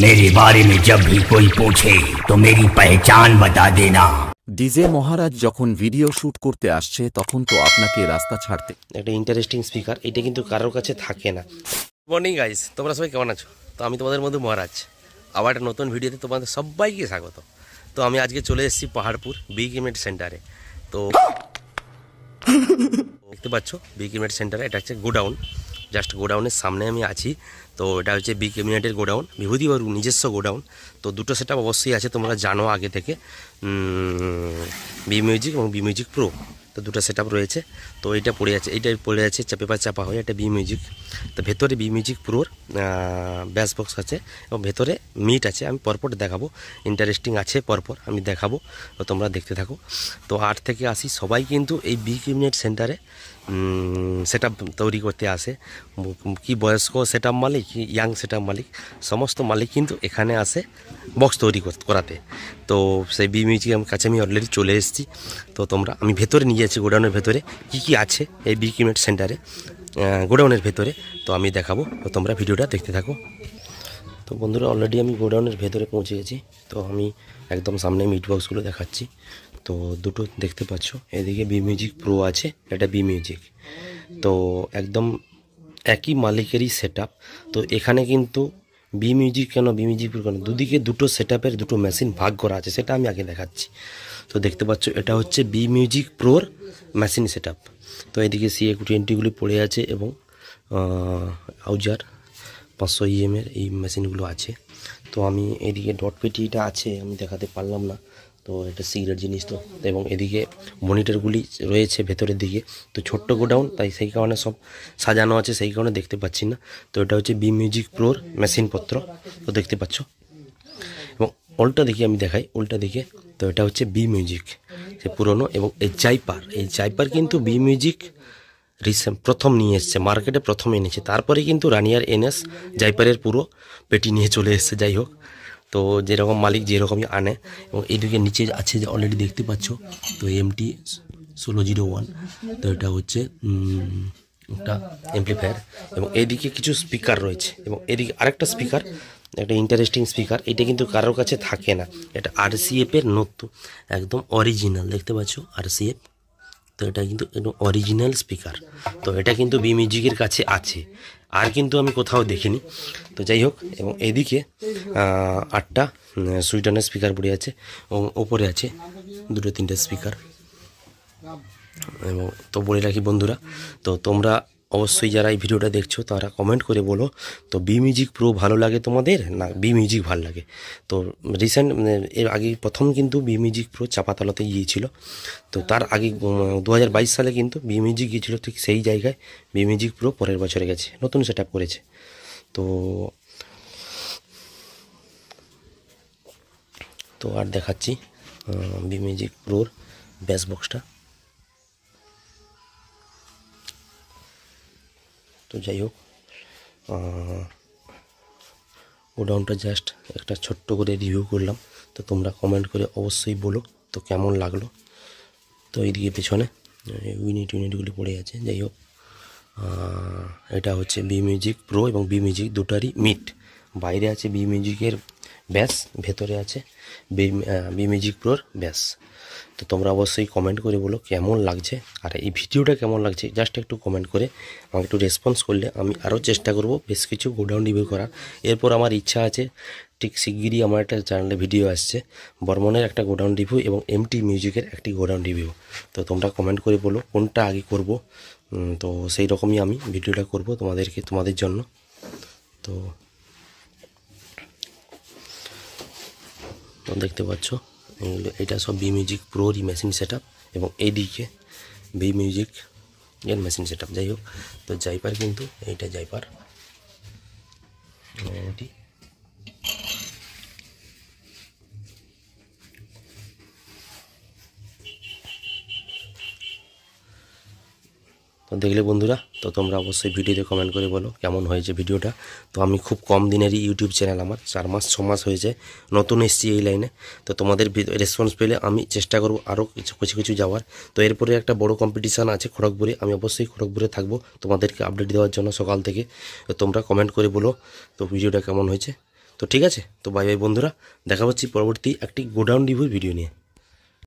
मेरे बारे में जब भी कोई पूछे तो मेरी पहचान बता देना। ডিজে মহারাজ যখন ভিডিও শুট করতে আসছে তখন তো আপনাকে রাস্তা ছাড়তে একটা ইন্টারেস্টিং স্পিকার, এটা কিন্তু কারোর কাছে থাকে না। মর্নিং গাইস, তোমরা সবাই কেমন আছো? তো আমি তোমাদের মধ্যে মহারাজ, আবার একটা নতুন ভিডিওতে তোমাদের সবাইকে স্বাগত। তো আমি আজকে চলে এসেছি পাহাড়পুর বিগ ইভেন্ট সেন্টারে। তো দেখতে পাচ্ছ বিগ ইভেন্ট সেন্টারে, এটা হচ্ছে গোডাউন, জাস্ট গোডাউনের সামনে আমি আছি। তো এটা হচ্ছে বিগ ইভেন্টের গোডাউন, বিভূতিবাবুর নিজস্ব গোডাউন। তো দুটো সেটআপ অবশ্যই আছে, তোমরা জানো আগে থেকে, বি মিউজিক এবং বি মিউজিক প্রো। তো দুটো সেটআপ রয়েছে। তো এইটা পড়ে আছে, এইটাই পড়ে আছে পেপার চাপা হয়ে, এটা বি মিউজিক। তো ভেতরে বি মিউজিক প্রোর ব্যাস বক্স আছে এবং ভেতরে মিট আছে। আমি পরপর দেখাবো, ইন্টারেস্টিং আছে, পরপর আমি দেখাবো, তো তোমরা দেখতে থাকো। তো 8 থেকে 80 সবাই কিন্তু এই বিগ ইভেন্ট সেন্টারে সেটআপ তৈরি করতে আসে। কি বয়স্ক সেটআপ মালিক, কি ইয়াং সেটআপ মালিক, সমস্ত মালিক কিন্তু এখানে আসে বক্স তৈরি করাতে। তো সেই বি মিউজিকের কাছে আমি অলরেডি চলে এসেছি। তো তোমরা, আমি ভেতরে নিয়ে যাচ্ছি গোডাউনের ভেতরে কি আছে এই বিগ ইভেন্ট সেন্টারে, গোডাউনের ভেতরে। তো আমি দেখাবো, তো তোমরা ভিডিওটা দেখতে থাকো। তো বন্ধুরা, অলরেডি আমি গোডাউনের ভেতরে পৌঁছে গেছি। তো আমি একদম সামনে মিট বক্সগুলো দেখাচ্ছি। তো দুটো দেখতে পাচ্ছ, এদিকে বি মিউজিক প্রো আছে, এটা বি মিউজিক। তো একদম একই মালিকেরই সেটআপ। তো এখানে কিন্তু বি মিউজিক কেন, বি মিউজিক প্রো কেন, দুদিকে দুটো সেটআপের দুটো মেশিন ভাগ করা আছে, সেটা আমি আগে দেখাচ্ছি। তো দেখতে পাচ্ছ, এটা হচ্ছে বি মিউজিক প্রোর মেশিন সেটআপ। তো এদিকে CA20গুলি পড়ে আছে এবং আউজার 500 EM-এর এই মেশিনগুলো আছে। তো আমি এদিকে ডট পেটিটা আছে, আমি দেখাতে পারলাম না, তো এটা সিক্রেট জিনিস। তো এবং এদিকে মনিটরগুলি রয়েছে ভেতরের দিকে। তো ছোট্ট গোডাউন, তাই সেই কারণে সব সাজানো আছে, সেই কারণে দেখতে পাচ্ছি না। তো এটা হচ্ছে বি মিউজিক প্রোর মেশিনপত্র, তো দেখতে পাচ্ছ। এবং উল্টা দিকে আমি দেখাই, উল্টা দিকে। তো এটা হচ্ছে বি মিউজিক, সে পুরনো। এবং এই জাইপার কিন্তু বি মিউজিক প্রথম নিয়ে এসছে মার্কেটে, প্রথম এনেছে। তারপরে কিন্তু রানিয়ার NS জাইপারের পুরো পেটি নিয়ে চলে এসছে। যাই হোক, তো যেরকম মালিক যেরকমই আনে। এবং এইদিকে নিচে আছে যে অলরেডি দেখতে পাচ্ছ, তো MT 1601। তো এটা হচ্ছে একটা অ্যাম্পলিফায়ার। এবং এইদিকে কিছু স্পিকার রয়েছে, এবং এদিকে আরেকটা স্পিকার, একটা ইন্টারেস্টিং স্পিকার। এটা কিন্তু কারোর কাছে থাকে না, এটা RCF-এর নতুন, একদম অরিজিনাল, দেখতে পাচ্ছ RCF। তো এটা কিন্তু অরিজিনাল স্পিকার। তো এটা কিন্তু বি মিউজিকের কাছে আছে, আর কিন্তু আমি কোথাও দেখিনি। তো যাই হোক, এবং এদিকে 8টা সুইডেনের স্পিকার পড়ে আছে, এবং ওপরে আছে 2-3টে স্পিকার। এবং তো বলে রাখি বন্ধুরা, তো তোমরা অবশ্যই যারা এই ভিডিওটা দেখছো তারা কমেন্ট করে বলো, তো বি মিউজিক প্রো ভালো লাগে তোমাদের না বি মিউজিক ভালো লাগে। তো রিসেন্ট এর আগে প্রথম কিন্তু বি মিউজিক প্রো চাপাতলাতে গিয়েছিল। তো তার আগে 2022 সালে কিন্তু বি মিউজিক গিয়েছিল, ঠিক সেই জায়গায় বি মিউজিক প্রো পরের বছরে গেছে, নতুন সেটআপ করেছে। তো আর দেখাচ্ছি বি মিউজিক প্রোর ব্যাস বক্সটা। তো যাই হোক, গোডাউনটা জাস্ট একটা ছোট্ট করে রিভিউ করলাম। তো তোমরা কমেন্ট করে অবশ্যই বলো তো কেমন লাগলো। তো এইদিকে পেছনে ইউনিটগুলি পড়ে আছে। যাই হোক, এটা হচ্ছে বি মিউজিক প্রো এবং বি মিউজিক দুটারই মিট। বাইরে আছে বি মিউজিকের ব্যাস, ভেতরে আছে বি মিউজিক প্রোর ব্যাস। তো তোমরা অবশ্যই কমেন্ট করে বলো কেমন লাগছে, আর এই ভিডিওটা কেমন লাগছে, জাস্ট একটু কমেন্ট করে আমাকে একটু রেসপন্স করলে আমি আরও চেষ্টা করব বেশ কিছু গোডাউন রিভিউ করার। এরপর আমার ইচ্ছা আছে, ঠিক শিগগিরই আমার একটা চ্যানেলে ভিডিও আসছে, বর্মনের একটা গোডাউন রিভিউ এবং MT মিউজিকের একটি গোডাউন রিভিউ। তো তোমরা কমেন্ট করে বলো কোনটা আগে করব। তো সেই রকমই আমি ভিডিওটা করব তোমাদের জন্য। তো দেখতে পাচ্ছ, এটা সব বি মিউজিক প্রোরই মেশিন সেটআপ, এবং এইদিকে বি মিউজিক এর মেশিন সেটআপ। যাই হোক, তো জাইপার কিন্তু এইটা জাইপার, এটি তো দেখলে বন্ধুরা, তো তোমরা অবশ্যই ভিডিওতে কমেন্ট করে বলো কেমন হয়েছে ভিডিওটা। তো আমি খুব কম দিনেরই ইউটিউব চ্যানেল, আমার 4-6 মাস হয়েছে, নতুন এসেছি এই লাইনে। তো তোমাদের রেসপন্স পেলে আমি চেষ্টা করব আরও কিছু যাওয়ার। তো এরপরে একটা বড় কম্পিটিশান আছে খড়গপুরে, আমি অবশ্যই খড়গপুরে থাকবো তোমাদেরকে আপডেট দেওয়ার জন্য সকাল থেকে। তো তোমরা কমেন্ট করে বলো তো ভিডিওটা কেমন হয়েছে। তো ঠিক আছে, তো বাই বাই বন্ধুরা, দেখা হচ্ছে পরবর্তী একটি গোডাউন রিভিউ ভিডিও নিয়ে।